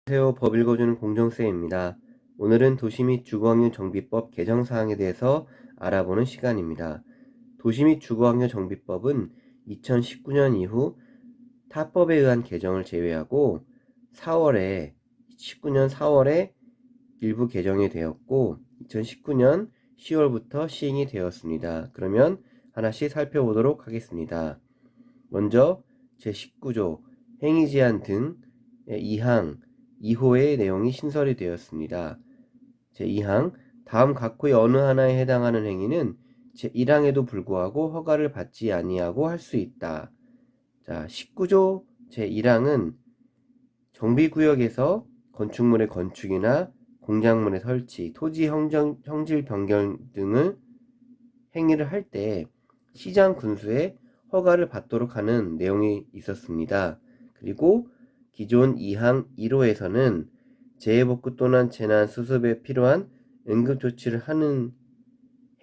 안녕하세요. 법 읽어주는 공정쌤입니다. 오늘은 도시 및 주거환경 정비법 개정 사항에 대해서 알아보는 시간입니다. 도시 및 주거환경 정비법은 2019년 이후 타법에 의한 개정을 제외하고 19년 4월에 일부 개정이 되었고 2019년 10월부터 시행이 되었습니다. 그러면 하나씩 살펴보도록 하겠습니다. 먼저 제19조 행위제한 등의 2항 2호의 내용이 신설이 되었습니다. 제2항 다음 각호의 어느 하나에 해당하는 행위는 제1항에도 불구하고 허가를 받지 아니하고 할 수 있다. 자, 19조 제1항은 정비구역에서 건축물의 건축이나 공작물의 설치, 토지 형질 변경 등을 행위를 할 때 시장 군수에 허가를 받도록 하는 내용이 있었습니다. 그리고 기존 2항 1호에서는 재해복구 또는 재난 수습에 필요한 응급조치를 하는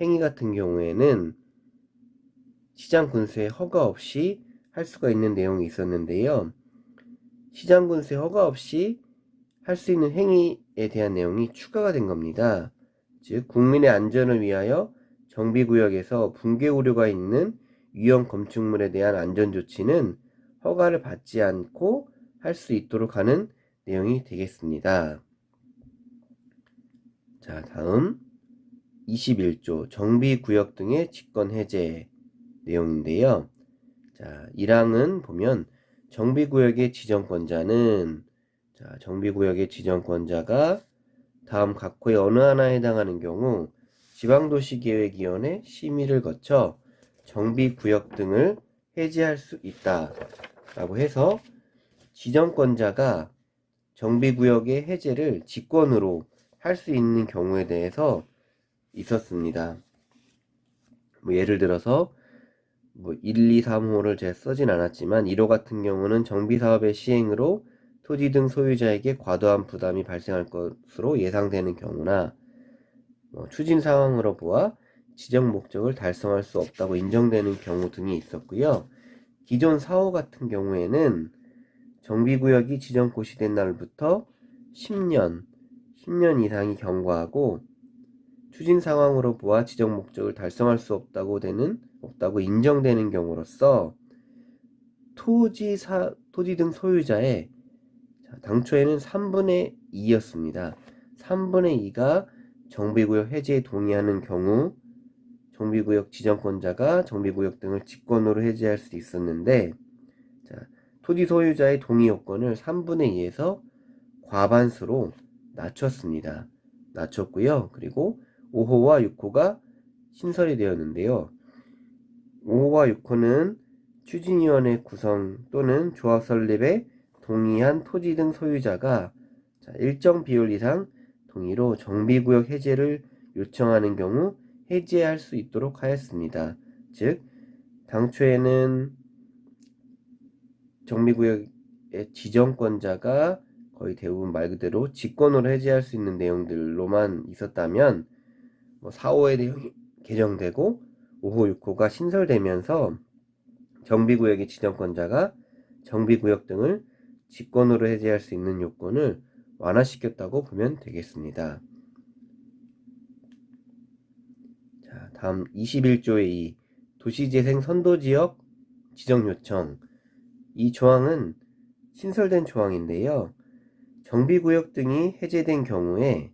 행위 같은 경우에는 시장 군수의 허가 없이 할 수가 있는 내용이 있었는데요. 시장 군수의 허가 없이 할 수 있는 행위에 대한 내용이 추가가 된 겁니다. 즉 국민의 안전을 위하여 정비구역에서 붕괴 우려가 있는 위험 건축물에 대한 안전조치는 허가를 받지 않고 할 수 있도록 하는 내용이 되겠습니다. 자, 다음 21조 정비구역 등의 직권 해제 내용인데요. 자, 1항은 보면 정비구역의 지정권자는 정비구역의 지정권자가 다음 각호의 어느 하나에 해당하는 경우 지방도시계획위원회 심의를 거쳐 정비구역 등을 해제할 수 있다 라고 해서 지정권자가 정비구역의 해제를 직권으로 할 수 있는 경우에 대해서 있었습니다. 예를 들어서 1, 2, 3호를 제가 쓰진 않았지만 1호 같은 경우는 정비사업의 시행으로 토지 등 소유자에게 과도한 부담이 발생할 것으로 예상되는 경우나 추진 상황으로 보아 지정 목적을 달성할 수 없다고 인정되는 경우 등이 있었고요. 기존 4호 같은 경우에는 정비구역이 지정고시 된 날부터 10년 이상이 경과하고 추진 상황으로 보아 지정 목적을 달성할 수 없다고 인정되는 경우로서 토지 등 소유자의 당초에는 3분의 2였습니다. 3분의 2가 정비구역 해제에 동의하는 경우 정비구역 지정권자가 정비구역 등을 직권으로 해제할 수 있었는데 토지 소유자의 동의 요건을 3분의 2에서 과반수로 낮췄고요. 그리고 5호와 6호가 신설이 되었는데요. 5호와 6호는 추진위원회 구성 또는 조합 설립에 동의한 토지 등 소유자가 일정 비율 이상 동의로 정비구역 해제를 요청하는 경우 해제할 수 있도록 하였습니다. 즉 당초에는 정비구역의 지정권자가 거의 대부분 말 그대로 직권으로 해제할 수 있는 내용들로만 있었다면 4호에 내용이 개정되고 5호, 6호가 신설되면서 정비구역의 지정권자가 정비구역 등을 직권으로 해제할 수 있는 요건을 완화시켰다고 보면 되겠습니다. 자, 다음 21조의 2 도시재생 선도지역 지정요청. 이 조항은 신설된 조항인데요. 정비구역 등이 해제된 경우에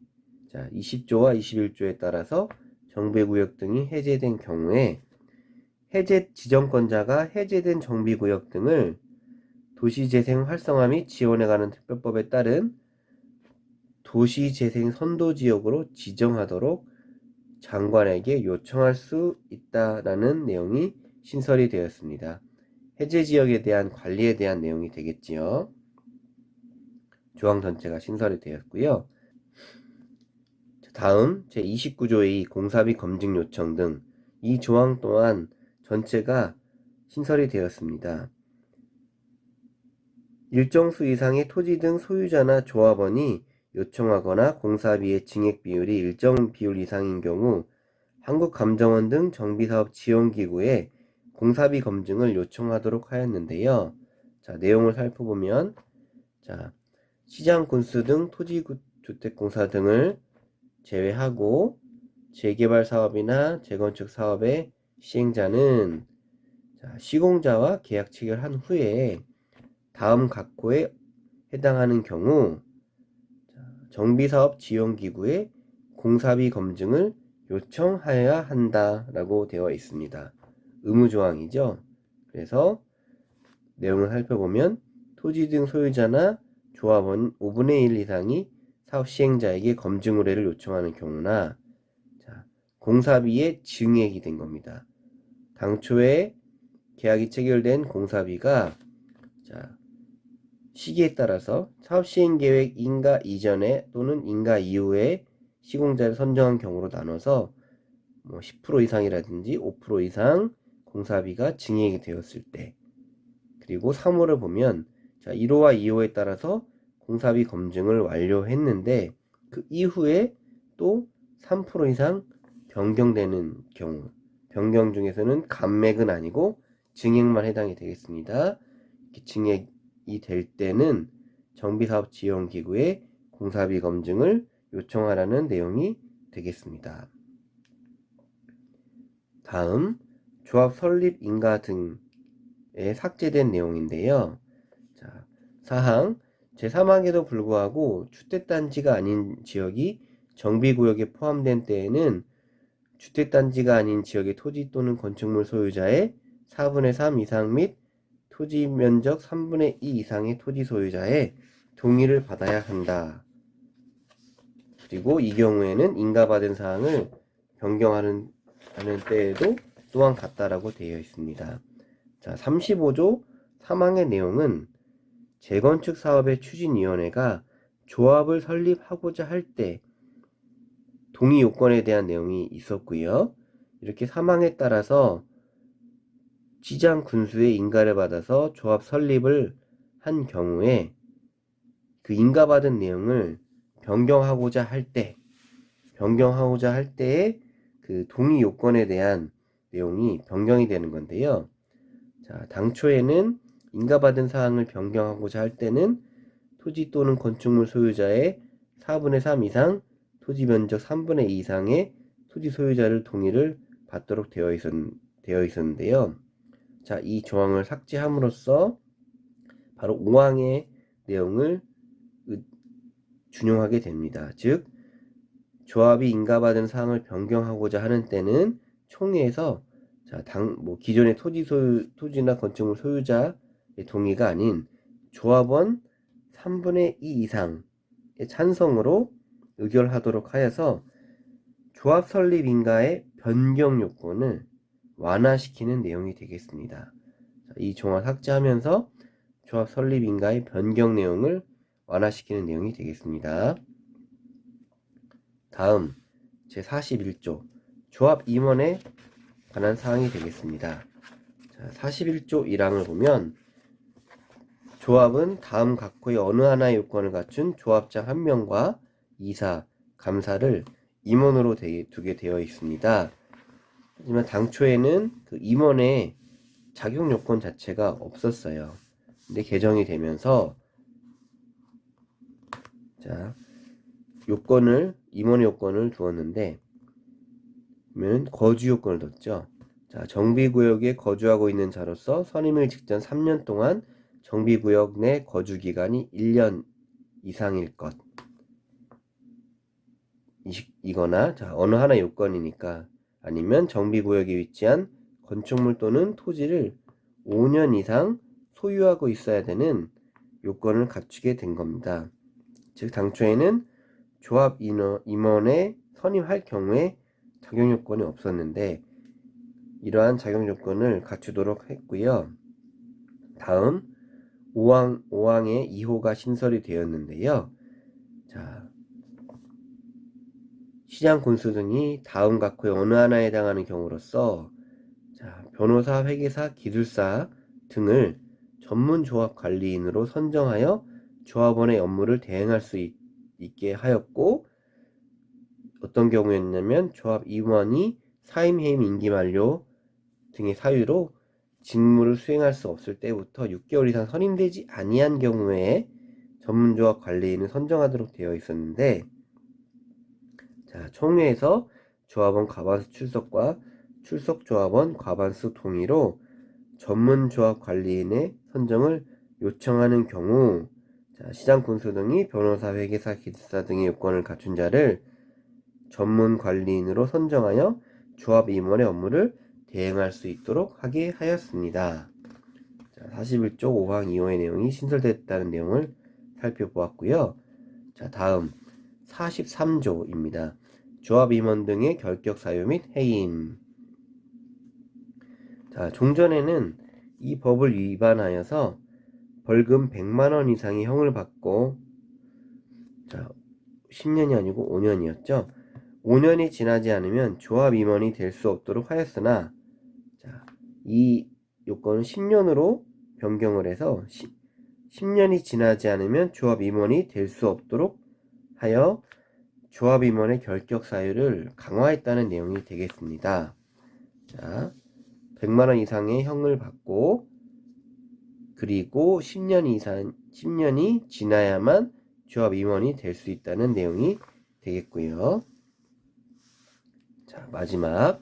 20조와 21조에 따라서 정비구역 등이 해제된 경우에 해제 지정권자가 해제된 정비구역 등을 도시재생 활성화 및 지원에 관한 특별법에 따른 도시재생 선도지역으로 지정하도록 장관에게 요청할 수 있다라는 내용이 신설이 되었습니다. 해제 지역에 대한 관리에 대한 내용이 되겠지요. 조항 전체가 신설이 되었고요. 다음 제29조의 공사비 검증 요청 등 이 조항 또한 전체가 신설이 되었습니다. 일정 수 이상의 토지 등 소유자나 조합원이 요청하거나 공사비의 증액 비율이 일정 비율 이상인 경우 한국감정원 등 정비사업 지원기구에 공사비 검증을 요청하도록 하였는데요. 자, 내용을 살펴보면 시장 군수 등 토지주택공사 등을 제외하고 재개발 사업이나 재건축 사업의 시행자는 시공자와 계약 체결한 후에 다음 각호에 해당하는 경우 정비사업 지원기구에 공사비 검증을 요청하여야 한다라고 되어 있습니다. 의무조항이죠. 그래서 내용을 살펴보면 토지 등 소유자나 조합원 5분의 1 이상이 사업 시행자에게 검증 의뢰를 요청하는 경우나 공사비의 증액이 된 겁니다. 당초에 계약이 체결된 공사비가 시기에 따라서 사업 시행 계획 인가 이전에 또는 인가 이후에 시공자를 선정한 경우로 나눠서 10% 이상이라든지 5% 이상 공사비가 증액이 되었을 때, 그리고 3호를 보면 1호와 2호에 따라서 공사비 검증을 완료했는데 그 이후에 또 3% 이상 변경되는 경우, 변경 중에서는 감액은 아니고 증액만 해당이 되겠습니다. 이렇게 증액이 될 때는 정비사업지원기구에 공사비 검증을 요청하라는 내용이 되겠습니다. 다음 조합 설립 인가 등에 삭제된 내용인데요. 사항 제3항에도 불구하고 주택단지가 아닌 지역이 정비구역에 포함된 때에는 주택단지가 아닌 지역의 토지 또는 건축물 소유자의 4분의 3 이상 및 토지 면적 3분의 2 이상의 토지 소유자의 동의를 받아야 한다. 그리고 이 경우에는 인가받은 사항을 변경하는 때에도 또한 같다라고 되어 있습니다. 35조 3항의 내용은 재건축 사업의 추진위원회가 조합을 설립하고자 할 때 동의 요건에 대한 내용이 있었고요. 이렇게 3항에 따라서 시장 군수의 인가를 받아서 조합 설립을 한 경우에 그 인가받은 내용을 변경하고자 할 때에 그 동의 요건에 대한 내용이 변경이 되는 건데요. 당초에는 인가받은 사항을 변경하고자 할 때는 토지 또는 건축물 소유자의 4분의 3 이상 토지 면적 3분의 2 이상의 토지 소유자를 동의를 받도록 되어 있었는데요. 이 조항을 삭제함으로써 바로 5항의 내용을 준용하게 됩니다. 즉 조합이 인가받은 사항을 변경하고자 하는 때는 총회에서 기존의 토지나 건축물 소유자의 동의가 아닌 조합원 3분의 2 이상의 찬성으로 의결하도록 하여서 조합 설립 인가의 변경 요건을 완화시키는 내용이 되겠습니다. 이 조항을 삭제하면서 조합 설립 인가의 변경 내용을 완화시키는 내용이 되겠습니다. 다음 제41조 조합 임원에 관한 사항이 되겠습니다. 41조 1항을 보면 조합은 다음 각호의 어느 하나의 요건을 갖춘 조합장 1명과 이사, 감사를 임원으로 두게 되어 있습니다. 하지만 당초에는 그 임원의 자격 요건 자체가 없었어요. 근데 개정이 되면서 임원의 요건을 두었는데, 그러면 거주 요건을 뒀죠. 정비구역에 거주하고 있는 자로서 선임일 직전 3년 동안 정비구역 내 거주 기간이 1년 이상일 것. 이거나 어느 하나 요건이니까, 아니면 정비구역에 위치한 건축물 또는 토지를 5년 이상 소유하고 있어야 되는 요건을 갖추게 된 겁니다. 즉 당초에는 조합 임원에 선임할 경우에 자격 요건이 없었는데 이러한 자격 요건을 갖추도록 했고요. 다음 5항의 2호가 신설이 되었는데요. 시장 군수 등이 다음 각호의 어느 하나에 해당하는 경우로서 변호사, 회계사, 기술사 등을 전문 조합 관리인으로 선정하여 조합원의 업무를 대행할 수 있게 하였고, 어떤 경우였냐면 조합 임원이 사임, 해임, 임기 만료 등의 사유로 직무를 수행할 수 없을 때부터 6개월 이상 선임되지 아니한 경우에 전문조합 관리인을 선정하도록 되어 있었는데, 자, 총회에서 조합원 과반수 출석과 출석 조합원 과반수 동의로 전문조합 관리인의 선정을 요청하는 경우, 자, 시장 군수 등이 변호사, 회계사, 기술사 등의 요건을 갖춘 자를 전문 관리인으로 선정하여 조합 임원의 업무를 대행할 수 있도록 하게 하였습니다. 자, 41조 5항 2호의 내용이 신설됐다는 내용을 살펴보았고요. 자, 다음 43조입니다. 조합 임원 등의 결격 사유 및 해임. 자, 종전에는 이 법을 위반하여서 벌금 100만원 이상의 형을 받고, 자, 10년이 아니고 5년이었죠. 5년이 지나지 않으면 조합 임원이 될 수 없도록 하였으나, 자, 이 요건은 10년으로 변경을 해서 10년이 지나지 않으면 조합 임원이 될 수 없도록 하여 조합 임원의 결격 사유를 강화했다는 내용이 되겠습니다. 자, 100만원 이상의 형을 받고, 그리고 10년이 지나야만 조합 임원이 될 수 있다는 내용이 되겠고요. 자, 마지막,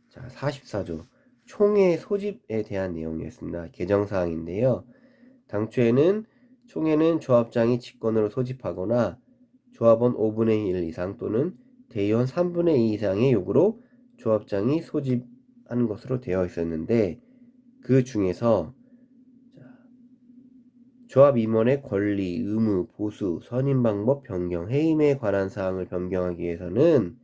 자, 44조 총회 소집에 대한 내용이었습니다. 개정사항인데요. 당초에는 총회는 조합장이 직권으로 소집하거나 조합원 5분의 1 이상 또는 대의원 3분의 2 이상의 요구로 조합장이 소집하는 것으로 되어 있었는데, 그 중에서 조합 임원의 권리, 의무, 보수, 선임 방법 변경, 해임에 관한 사항을 변경하기 위해서는,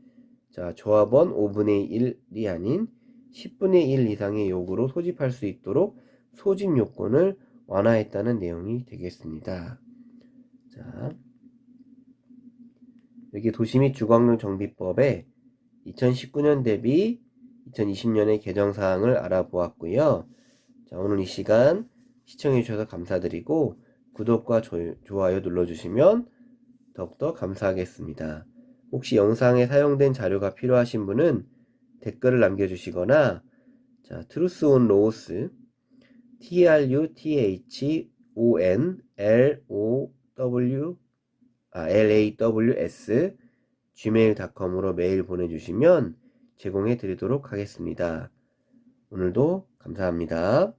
자, 조합원 5분의 1이 아닌 10분의 1 이상의 요구로 소집할 수 있도록 소집 요건을 완화했다는 내용이 되겠습니다. 자, 여기 도시 및 주거환경 정비법에 2019년 대비 2020년의 개정 사항을 알아보았고요. 자, 오늘 이 시간 시청해 주셔서 감사드리고 구독과 좋아요 눌러주시면 더욱더 감사하겠습니다. 혹시 영상에 사용된 자료가 필요하신 분은 댓글을 남겨주시거나, 자, Truth on Laws, TRUTHONLAWS gmail.com으로 메일 보내주시면 제공해 드리도록 하겠습니다. 오늘도 감사합니다.